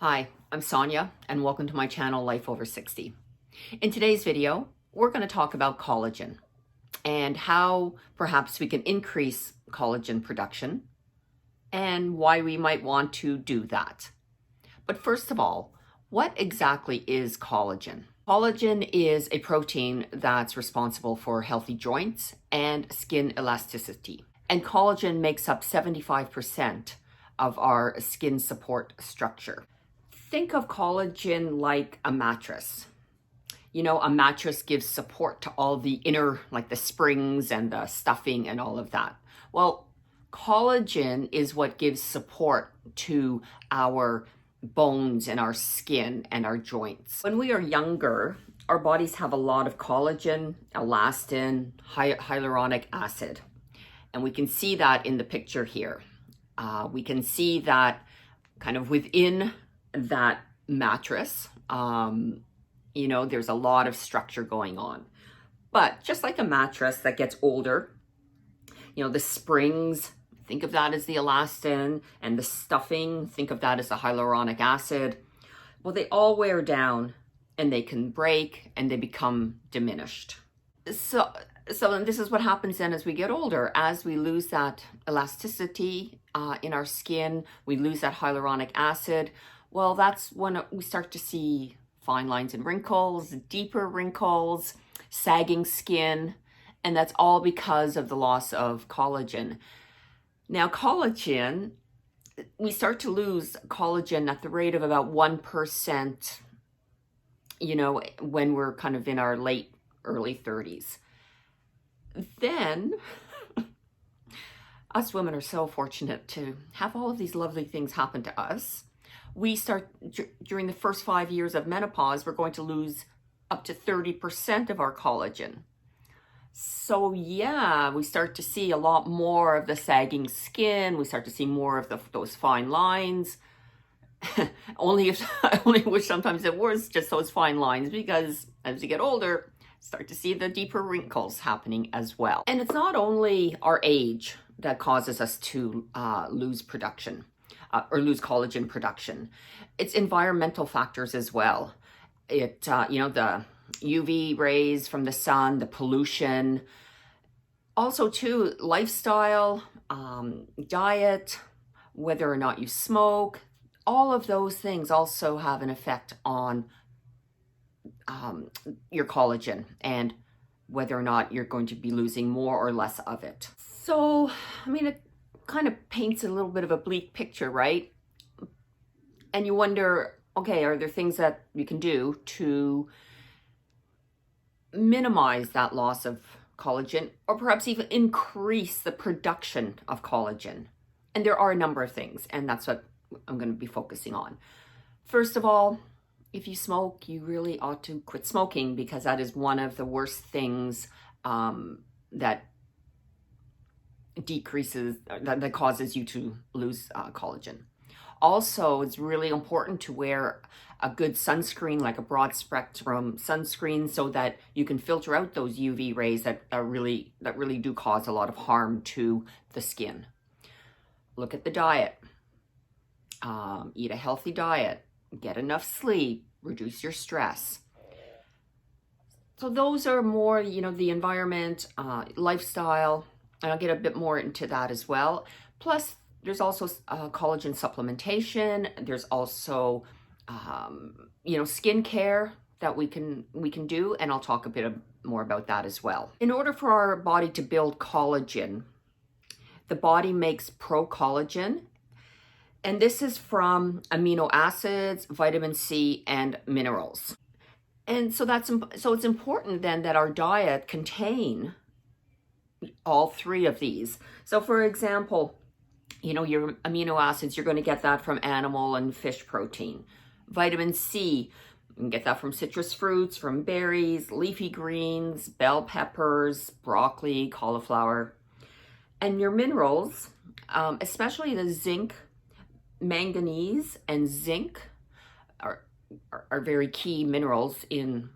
Hi, I'm Sonia and welcome to my channel Life Over 60. In today's video, we're going to talk about collagen and how perhaps we can increase collagen production and why we might want to do that. But first of all, what exactly is collagen? Collagen is a protein that's responsible for healthy joints and skin elasticity. And collagen makes up 75% of our skin support structure. Think of collagen like a mattress. You know, a mattress gives support to all the inner, like the springs and the stuffing and all of that. Well, collagen is what gives support to our bones and our skin and our joints. When we are younger, our bodies have a lot of collagen, elastin, hyaluronic acid. And we can see that in the picture here. We can see that kind of within that mattress, there's a lot of structure going on. But just like a mattress that gets older, the springs, think of that as the elastin, and the stuffing, think of that as the hyaluronic acid. Well, they all wear down and they can break and they become diminished. So this is what happens then as we get older. As we lose that elasticity in our skin, we lose that hyaluronic acid. Well, that's when we start to see fine lines and wrinkles, deeper wrinkles, sagging skin, and that's all because of the loss of collagen. Now, collagen, we start to lose collagen at the rate of about 1%, when we're kind of in our early 30s. Then, us women are so fortunate to have all of these lovely things happen to us. We start, during the first 5 years of menopause, we're going to lose up to 30% of our collagen. So yeah, we start to see a lot more of the sagging skin. We start to see more of those fine lines. I only wish sometimes it was just those fine lines, because as you get older, start to see the deeper wrinkles happening as well. And it's not only our age that causes us to lose production. Or lose collagen production. It's environmental factors as well. The UV rays from the sun, the pollution. Also too, lifestyle, diet, whether or not you smoke. All of those things also have an effect on your collagen and whether or not you're going to be losing more or less of it. So, it kind of paints a little bit of a bleak picture, right? And you wonder, okay, are there things that you can do to minimize that loss of collagen, or perhaps even increase the production of collagen? And there are a number of things, and that's what I'm going to be focusing on. First of all, if you smoke, you really ought to quit smoking, because that is one of the worst things that causes you to lose collagen. Also, it's really important to wear a good sunscreen, like a broad spectrum sunscreen, so that you can filter out those UV rays that really do cause a lot of harm to the skin. Look at the diet. Eat a healthy diet. Get enough sleep. Reduce your stress. So those are more, the environment, lifestyle. And I'll get a bit more into that as well. Plus, there's also collagen supplementation. There's also, skincare that we can do, and I'll talk a bit more about that as well. In order for our body to build collagen, the body makes procollagen, and this is from amino acids, vitamin C, and minerals. And so it's important then that our diet contain all three of these. So for example, your amino acids, you're going to get that from animal and fish protein. Vitamin C, you can get that from citrus fruits, from berries, leafy greens, bell peppers, broccoli, cauliflower. And your minerals, especially the zinc, manganese, and zinc are very key minerals in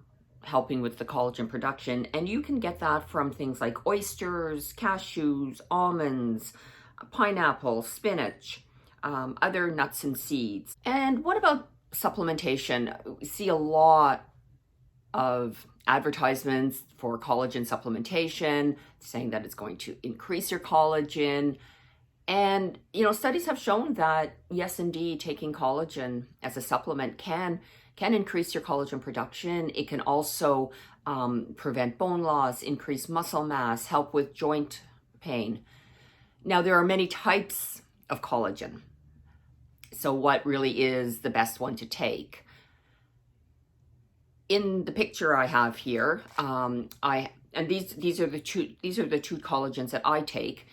helping with the collagen production, and you can get that from things like oysters, cashews, almonds, pineapple, spinach, other nuts and seeds. And what about supplementation, we see a lot of advertisements for collagen supplementation saying that it's going to increase your collagen. And, studies have shown that, yes, indeed, taking collagen as a supplement can increase your collagen production. It can also prevent bone loss, increase muscle mass, help with joint pain. Now, there are many types of collagen. So what really is the best one to take? In the picture I have here, these are the two collagens that I take.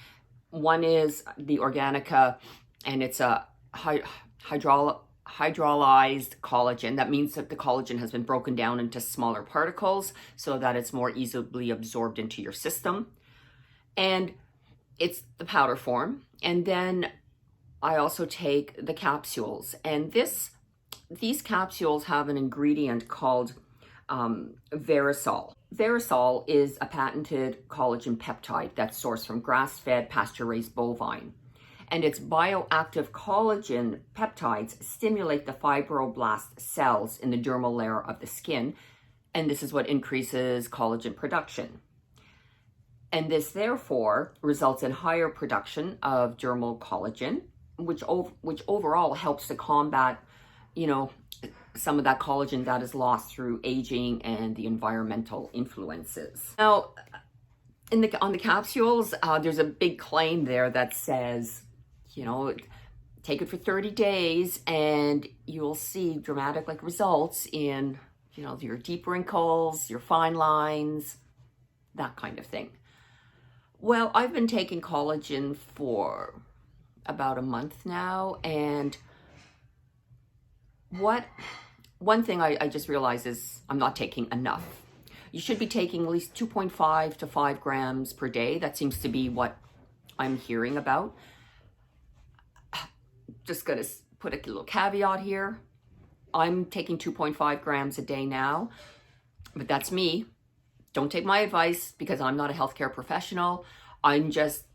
One is the Organica, and it's a hydrolyzed collagen. That means that the collagen has been broken down into smaller particles so that it's more easily absorbed into your system. And it's the powder form. And then I also take the capsules. And these capsules have an ingredient called Verisol. Verisol is a patented collagen peptide that's sourced from grass-fed, pasture-raised bovine. And its bioactive collagen peptides stimulate the fibroblast cells in the dermal layer of the skin, and this is what increases collagen production. And this therefore results in higher production of dermal collagen, which overall helps to combat, some of that collagen that is lost through aging and the environmental influences. Now, on the capsules, there's a big claim there that says, take it for 30 days and you'll see dramatic results in, your deep wrinkles, your fine lines, that kind of thing. Well, I've been taking collagen for about a month now, and one thing I just realized is I'm not taking enough. You should be taking at least 2.5 to 5 grams per day. That seems to be what I'm hearing about. Just gonna put a little caveat here. I'm taking 2.5 grams a day now, but that's me. Don't take my advice because I'm not a healthcare professional. I'm just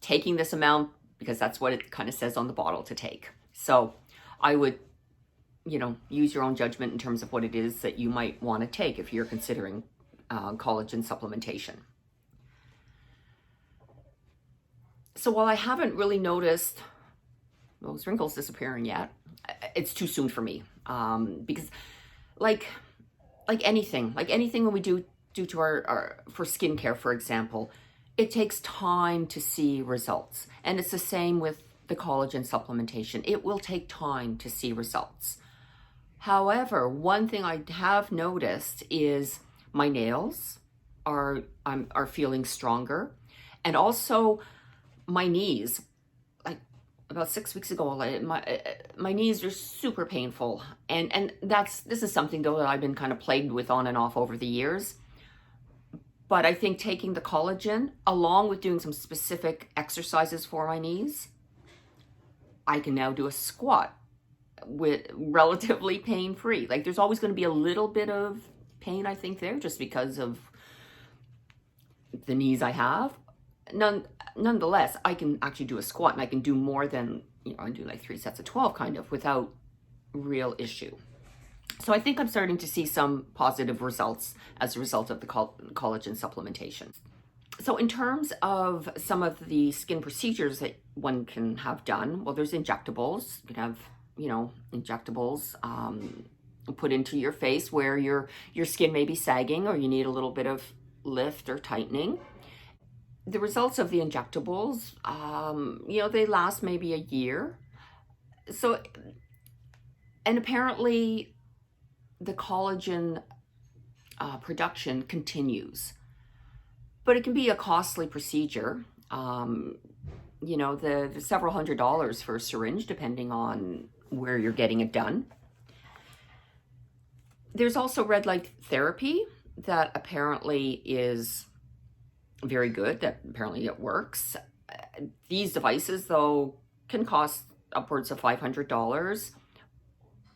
taking this amount because that's what it kind of says on the bottle to take. So I would, use your own judgment in terms of what it is that you might want to take if you're considering collagen supplementation. So while I haven't really noticed those wrinkles disappearing yet, it's too soon for me, because like anything when we do to our for skincare, for example, it takes time to see results. And it's the same with the collagen supplementation. It will take time to see results. However, one thing I have noticed is my nails are feeling stronger, and also my knees. Like about 6 weeks ago, my knees are super painful, and this is something though that I've been kind of plagued with on and off over the years. But I think taking the collagen along with doing some specific exercises for my knees, I can now do a squat with relatively pain-free. There's always going to be a little bit of pain, I think, there just because of the knees I have. Nonetheless, I can actually do a squat, and I can do more than, I do 3 sets of 12 kind of without real issue. So I think I'm starting to see some positive results as a result of the collagen supplementation. So in terms of some of the skin procedures that one can have done, well, there's injectables. You can have, injectables put into your face where your skin may be sagging or you need a little bit of lift or tightening. The results of the injectables, they last maybe a year. So, and apparently the collagen production continues, but it can be a costly procedure. The several $100s for a syringe, depending on where you're getting it done. There's also red light therapy that apparently is very good, that apparently it works. These devices, though, can cost upwards of $500,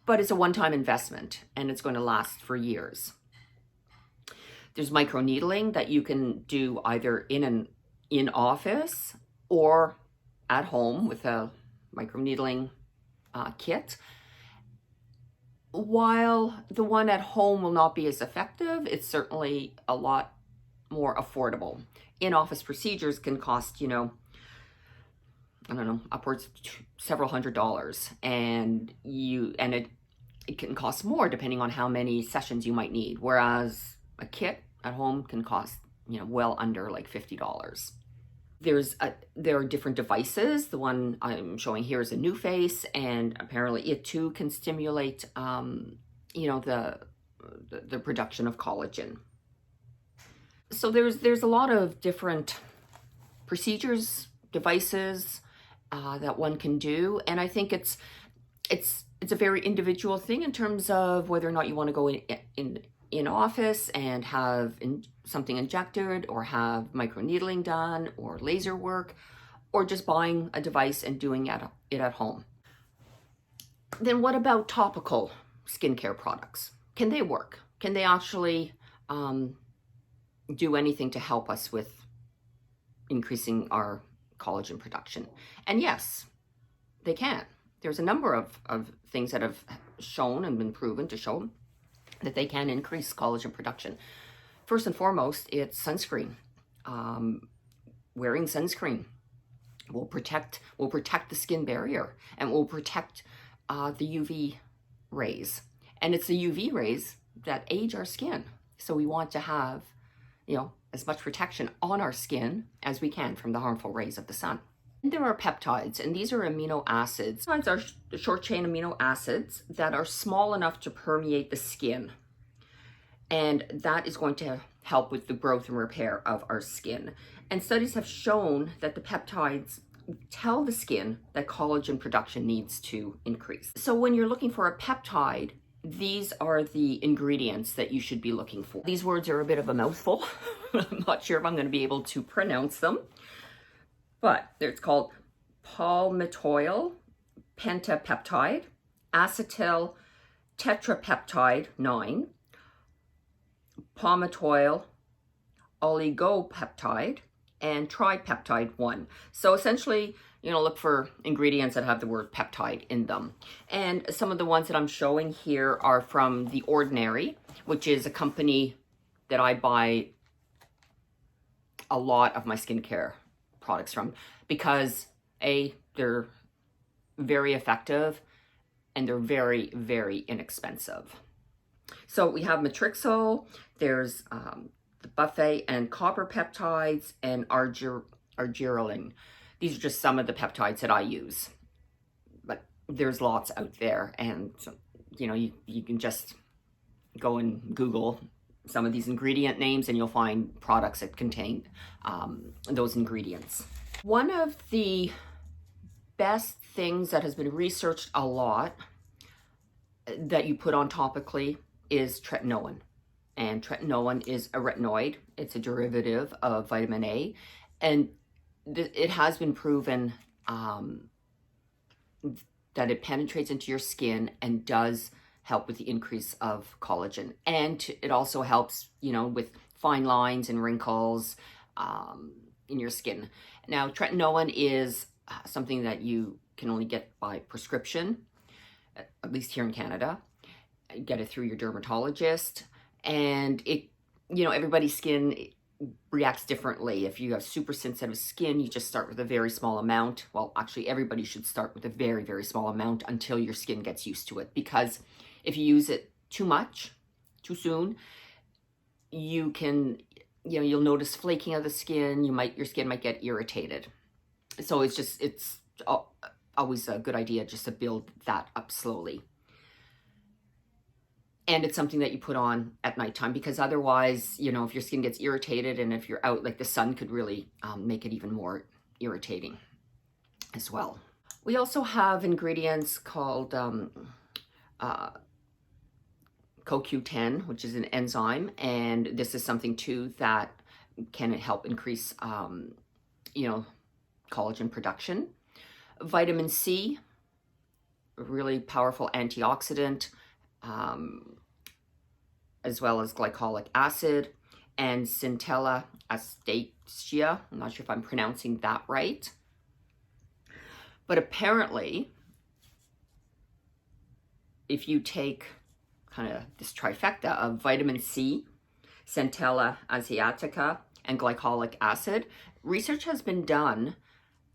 but it's a one-time investment and it's going to last for years. There's microneedling that you can do either in office or at home with a microneedling kit. While the one at home will not be as effective, it's certainly a lot more affordable. In-office procedures can cost, I don't know, upwards of several $100s, and it can cost more depending on how many sessions you might need, whereas a kit at home can cost, well under like $50. There are different devices. The one I'm showing here is a new face, and apparently it too can stimulate, the production of collagen. So there's a lot of different procedures, devices that one can do, and I think it's a very individual thing in terms of whether or not you want to go in office and have something injected, or have microneedling done, or laser work, or just buying a device and doing it at home. Then what about topical skincare products? Can they work? Can they actually do anything to help us with increasing our collagen production? And yes, they can. There's a number of things that have shown and been proven to show that they can increase collagen production. First and foremost, it's sunscreen. Wearing sunscreen will protect the skin barrier, and will protect the UV rays. And it's the UV rays that age our skin. So we want to have, as much protection on our skin as we can from the harmful rays of the sun. And there are peptides, and these are amino acids. Peptides are short chain amino acids that are small enough to permeate the skin. And that is going to help with the growth and repair of our skin. And studies have shown that the peptides tell the skin that collagen production needs to increase. So when you're looking for a peptide, these are the ingredients that you should be looking for. These words are a bit of a mouthful. I'm not sure if I'm going to be able to pronounce them, but it's called palmitoyl pentapeptide, acetyl tetrapeptide 9, palmitoyl oligopeptide, and tripeptide 1. So essentially, look for ingredients that have the word peptide in them. And some of the ones that I'm showing here are from The Ordinary, which is a company that I buy a lot of my skincare products from, because they're very effective, and they're very, very inexpensive. So we have Matrixyl, there's the buffet and copper peptides, and argireline. These are just some of the peptides that I use, but there's lots out there, and you can just go and Google some of these ingredient names, and you'll find products that contain those ingredients. One of the best things that has been researched a lot that you put on topically is tretinoin. And tretinoin is a retinoid. It's a derivative of vitamin A, and it has been proven that it penetrates into your skin and does help with the increase of collagen. And it also helps, with fine lines and wrinkles in your skin. Now, tretinoin is something that you can only get by prescription, at least here in Canada. You get it through your dermatologist, and it, everybody's skin reacts differently. If you have super sensitive skin, you just start with a very small amount. Well, actually, everybody should start with a very, very small amount until your skin gets used to it, because if you use it too much, too soon, you can, you'll notice flaking of the skin. Your skin might get irritated. So it's always a good idea just to build that up slowly. And it's something that you put on at nighttime, because otherwise, if your skin gets irritated, and if you're out, like the sun could really make it even more irritating as well. We also have ingredients called CoQ10, which is an enzyme, and this is something too that can help increase, collagen production. Vitamin C, a really powerful antioxidant, as well as glycolic acid, and Centella astacia. I'm not sure if I'm pronouncing that right. But apparently, if you take kind of this trifecta of vitamin C, Centella asiatica, and glycolic acid. Research has been done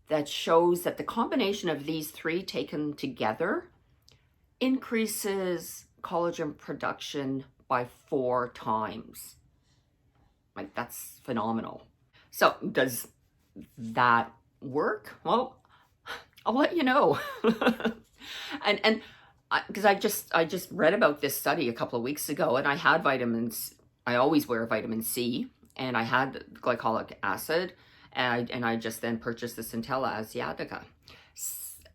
that shows that the combination of these three taken together increases collagen production by 4 times. Like, that's phenomenal. So does that work? Well, I'll let you know. and because I just read about this study a couple of weeks ago, and I had vitamins. I always wear vitamin C, and I had glycolic acid, and I just then purchased the Centella asiatica.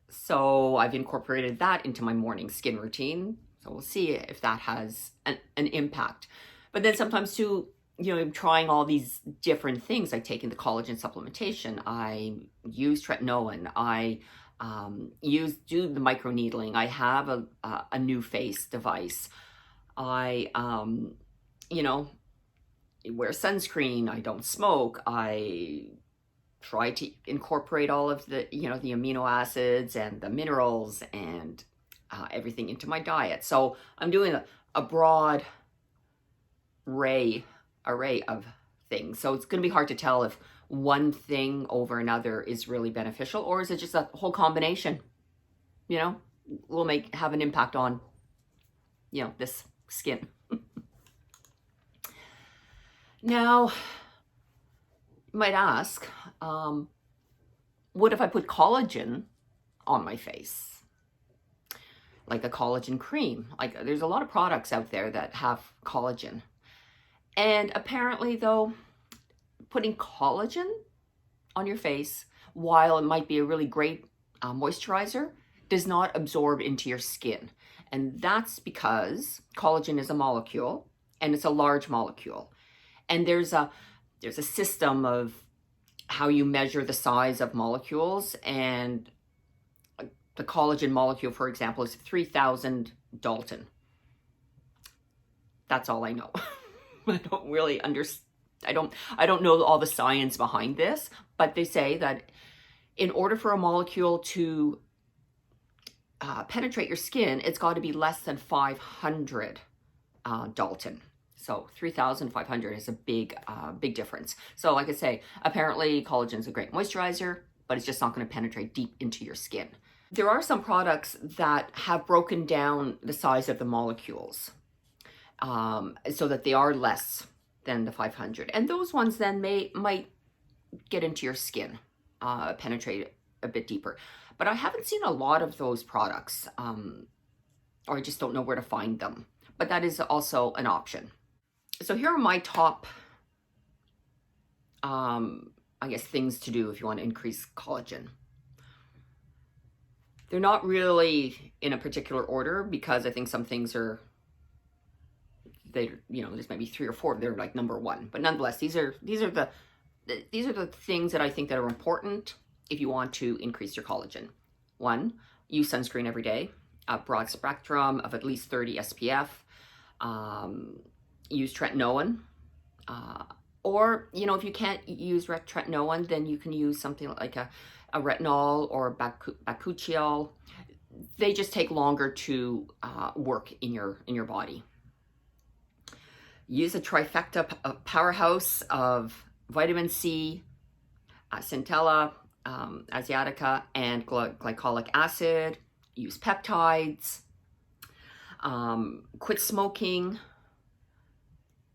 So I've incorporated that into my morning skin routine. So we'll see if that has an impact. But then sometimes too, you know, I'm trying all these different things. I take in the collagen supplementation. I use tretinoin. I do the microneedling. I have a new face device. I you know, wear sunscreen. I don't smoke. I try to incorporate all of the, you know, the amino acids and the minerals and everything into my diet. So I'm doing a broad array of things. So it's going to be hard to tell if one thing over another is really beneficial, or is it just a whole combination, you know, will have an impact on, you know, this skin. Now, you might ask, what if I put collagen on my face? Like a collagen cream. Like, there's a lot of products out there that have collagen. And apparently, though, putting collagen on your face, while it might be a really great moisturizer, does not absorb into your skin. And that's because collagen is a molecule, and it's a large molecule. And there's a system of how you measure the size of molecules, and the collagen molecule, for example, is 3,000 Dalton. That's all I know. I don't really understand. I don't know all the science behind this, but they say that in order for a molecule to penetrate your skin, it's got to be less than 500 Dalton. So 3,500 is a big difference. So like I say, apparently collagen is a great moisturizer, but it's just not going to penetrate deep into your skin. There are some products that have broken down the size of the molecules so that they are less than the 500. And those ones then might get into your skin, penetrate a bit deeper. But I haven't seen a lot of those products, or I just don't know where to find them. But that is also an option. So here are my top, I guess, things to do if you want to increase collagen. They're not really in a particular order, because I think some things are, you know, there's maybe 3 or 4. They're like number 1, but nonetheless, these are the things that I think that are important if you want to increase your collagen. 1, use sunscreen every day, a broad spectrum of at least 30 SPF. Use tretinoin, or, you know, if you can't use tretinoin, then you can use something like a retinol or bakuchiol. They just take longer to work in your body. Use a trifecta powerhouse of vitamin C, Centella asiatica, and glycolic acid. Use peptides. Quit smoking.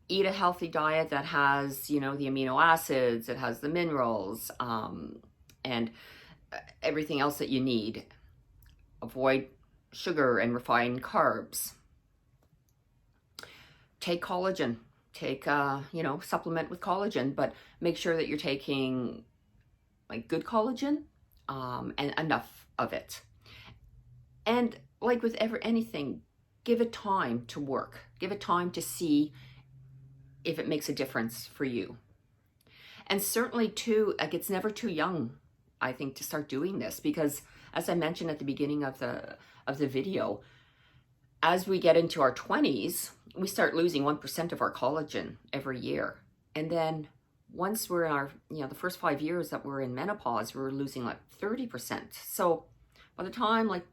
Eat a healthy diet that has, you know, the amino acids, it has the minerals, and everything else that you need. Avoid sugar and refined carbs. Take collagen. Take, you know, supplement with collagen, but make sure that you're taking like good collagen, and enough of it. And like with anything, give it time to work. Give it time to see if it makes a difference for you. And certainly too, like, it's never too young, I think, to start doing this, because as I mentioned at the beginning of the video, as we get into our 20s, we start losing 1% of our collagen every year. And then once we're in our, you know, the first 5 years that we're in menopause, we're losing like 30%. So by the time, like,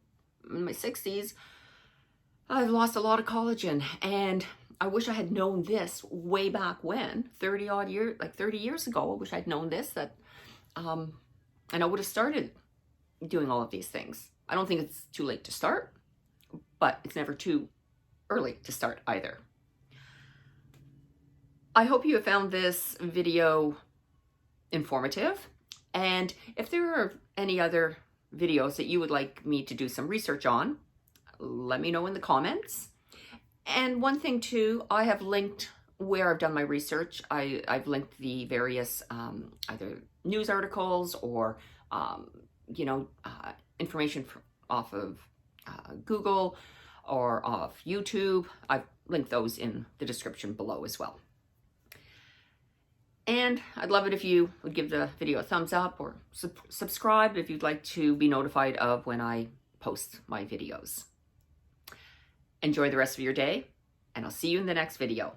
in my 60s, I've lost a lot of collagen, and I wish I had known this way back when, 30 odd years, like 30 years ago. I wish I'd known this, and I would have started doing all of these things. I don't think it's too late to start, but it's never too early to start either. I hope you have found this video informative, and if there are any other videos that you would like me to do some research on, let me know in the comments. And one thing too, I have linked where I've done my research. I've linked the various either news articles or information off of Google or off YouTube. I've linked those in the description below as well. And I'd love it if you would give the video a thumbs up or subscribe if you'd like to be notified of when I post my videos. Enjoy the rest of your day, and I'll see you in the next video.